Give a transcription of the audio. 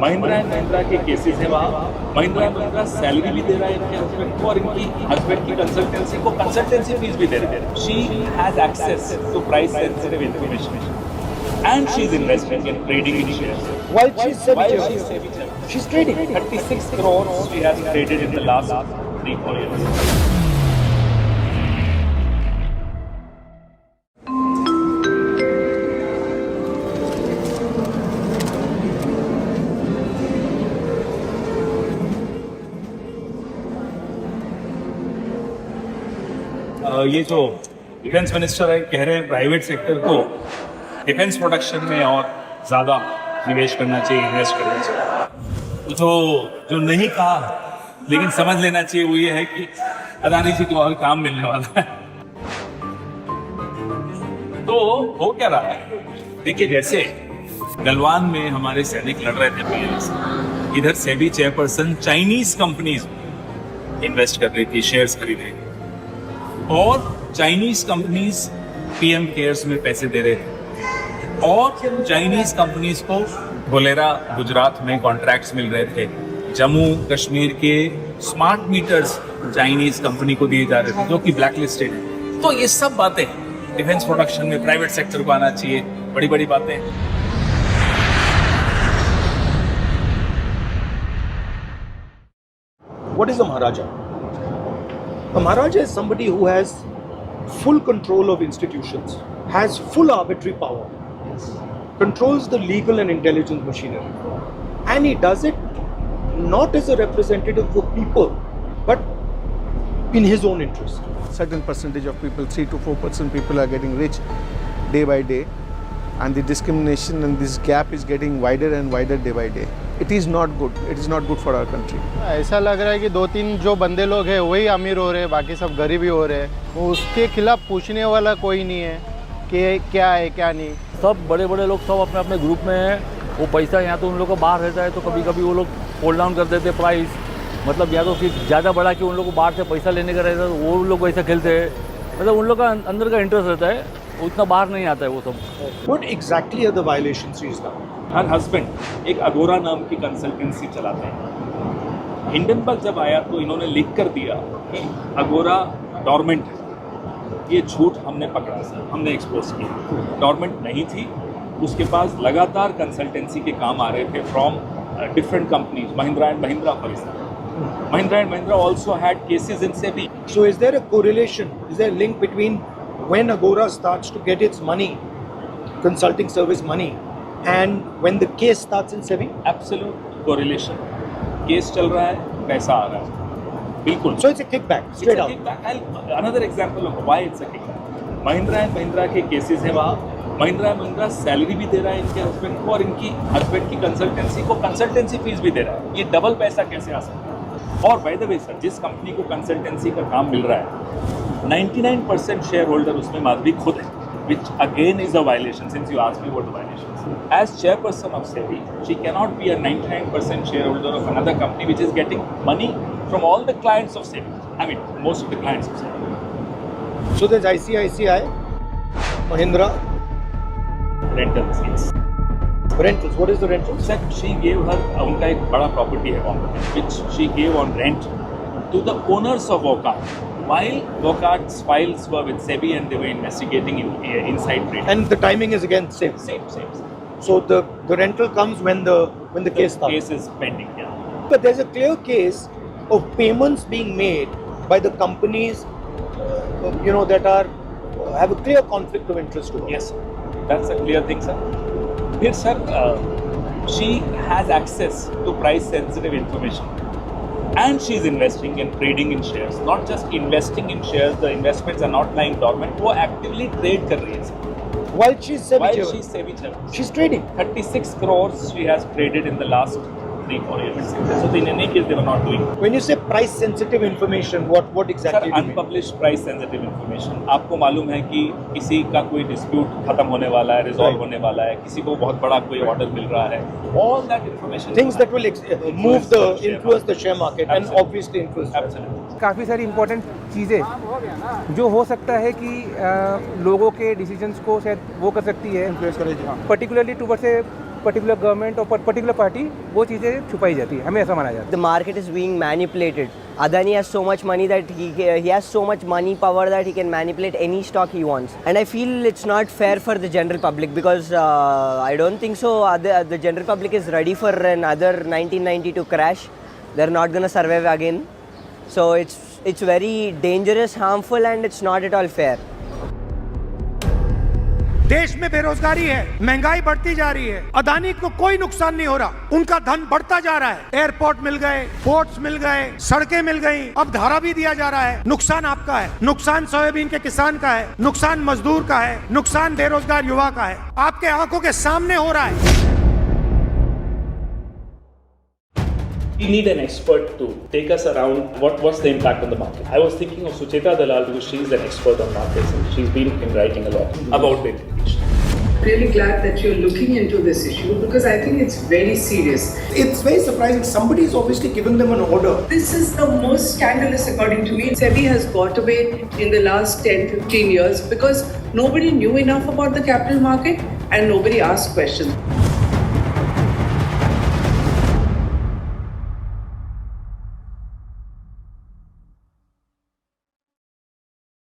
Mahindra and Mahindra के cases हैं वहाँ। महिंद्रा एंड महिंद्रा सैलरी भी दे रहा है इनके हस्बैंड को और इनकी हस्बैंड की कंसल्टेंसी को कंसल्टेंसी फीस भी दे रहा है। She has access to price sensitive information and she is investing in trading in shares. While she's SEBI, she's trading. 36 crores she has traded in the last 3-4 years. ये जो defence minister है कह रहे हैं प्राइवेट सेक्टर को defence production में और ज़्यादा निवेश करना चाहिए, इन्वेस्ट करना चाहिए। तो जो नहीं कहा लेकिन समझ लेना चाहिए वो ये है कि अदानी जी को और काम मिलने वाला है। तो हो क्या रहा है, देखिए जैसे गलवान में हमारे सैनिक लड़ रहे थे पीएम से, इधर SEBI chairperson Chinese companies invest कर रही थी, शेयर्स खरीद रही थी और चाइनीज कंपनीज पीएम केयर्स में पैसे दे रहे थे और चाइनीज कंपनीज को बोलेरा गुजरात में कॉन्ट्रैक्ट्स मिल रहे थे। जम्मू कश्मीर के स्मार्ट मीटर्स चाइनीज कंपनी को दिए जा रहे थे जो कि ब्लैक लिस्टेड है। तो ये सब बातें डिफेंस प्रोडक्शन में प्राइवेट सेक्टर को आना चाहिए, बड़ी बड़ी बातें। What is a Maharaja? A Maharaja is somebody who has full control of institutions, has full arbitrary power, controls the legal and intelligence machinery. And he does it not as a representative of people, but in his own interest. Certain percentage of people, 3 to 4% people are getting rich day by day, and the discrimination and this gap is getting wider and wider day by day. It is not good. It is not good for our country. ऐसा लग रहा है कि 2-3 जो बंदे लोग हैं वही अमीर हो रहे हैं, बाकी सब गरीब ही हो रहे हैं। वो उसके खिलाफ पूछने वाला कोई नहीं है कि क्या है क्या नहीं। सब बड़े बड़े लोग सब अपने अपने ग्रुप में हैं। वो पैसा यहाँ तो उन लोगों को बाहर रहता है तो कभी कभी वो लोग होल्ड डाउन कर देते प्राइस, मतलब या तो फिर ज़्यादा बढ़ा कि उन लोग को बाहर से पैसा लेने का रहता है तो वो लोग वैसा खेलते हैं। मतलब उन लोग का अंदर का इंटरेस्ट रहता है, उतना बाहर नहीं आता है वो सब। What exactly are the violations he's done? Her husband एक अगोरा नाम की कंसल्टेंसी चलाते हैं। हिंडनबर्ग जब आया तो इन्होंने लिख कर दिया कि अगोरा डॉर्मेंट है। ये झूठ हमने पकड़ा सर, हमने एक्सपोज किया। डॉर्मेंट नहीं थी, उसके पास लगातार कंसल्टेंसी के काम आ रहे थे from different companies, Mahindra and Mahindra for example. Mahindra and Mahindra also had cases in SEBI. So is there a correlation, is there a link between when Agora starts to get its money, consulting service money, and when the case starts in SEBI? Absolute correlation. Case चल रहा है, पैसा आ रहा है, बिल्कुल। So it's a kickback, straight out. Another example of why it's a kickback. Mahindra and Mahindra के cases हैं वहाँ। महिंद्रा एंड महिंद्रा सैलरी भी दे रहा है इनके हस्बैंड को और इनकी हस्बैंड की कंसल्टेंसी को कंसल्टेंसी फीस भी दे रहा है। ये डबल पैसा कैसे आ सकता है? और बाय द वे सर, जिस कंपनी को कंसल्टेंसी का काम मिल रहा है 99% शेयर होल्डर उसमें माधवी खुद है, which again is a violation since you asked me what the violation is. As chairperson of SEBI, she cannot be a 99% shareholder of another company which is getting money from all the clients of SEBI. I mean, most of the clients of SEBI. So there's ICICI, Mahindra, Rentals, yes. rentals. What is the rentals? Sir, she gave her, उनका एक बड़ा property है वहाँ, which she gave on rent to the owners of Wockhardt. While Wockhart's files were with SEBI and they were investigating inside trading. And the timing is again same. Same. So the rental comes when the case starts. Case is pending, yeah. But there's a clear case of payments being made by the companies, that have a clear conflict of interest. Yes, that's a clear thing, sir. Here, sir, she has access to price-sensitive information, and she is investing in trading in shares. Not just investing in shares; the investments are not lying dormant. वो actively trade कर रही है, sir. While she's SEBI chairman. She's trading. 36 crores she has traded in the last 3-4 years. So in any case, they were not doing. When you say price-sensitive information, what exactly? Sir, unpublished price-sensitive information. आपको मालूम है कि किसी का कोई dispute खत्म होने वाला है, resolve होने वाला है, किसी को बहुत बड़ा कोई order मिल रहा है. All that information. Things that will influence the share market. Absolutely. And obviously influence. Absolutely. काफ़ी सारी इम्पोर्टेंट चीज़ें जो हो सकता है कि लोगों के डिसीजंस को शायद वो कर सकती है, पर्टिकुलरली टूवर्ड्स से पर्टिकुलर गवर्नमेंट और पर्टिकुलर पार्टी वो चीज़ें छुपाई जाती है, हमें ऐसा माना जाता है. The market is being manipulated. Adani has so much money that he has so much money power that he can manipulate any stock he wants. And I feel it's not fair for the general public because I don't think so. The general public is ready for another 1992 crash. They're not gonna survive again. So it's very dangerous, harmful, and it's not at all fair. देश में बेरोजगारी है, महंगाई बढ़ती जा रही है, अदानी को कोई नुकसान नहीं हो रहा, उनका धन बढ़ता जा रहा है. एयरपोर्ट मिल गए, पोर्ट्स मिल गए, सड़कें मिल गई, अब धारा भी दिया जा रहा है. नुकसान आपका है, नुकसान सोयाबीन के किसान का है, नुकसान मजदूर का है, नुकसान बेरोजगार युवा का है. आपके आंखों के सामने हो रहा है. We need an expert to take us around what's the impact on the market. I was thinking of Sucheta Dalal because she's an expert on markets and she's been writing a lot about the implications. Really glad that you're looking into this issue because I think it's very serious. It's very surprising. Somebody is obviously given them an order. This is the most scandalous according to me. SEBI has got away in the last 10-15 years because nobody knew enough about the capital market and nobody asked questions.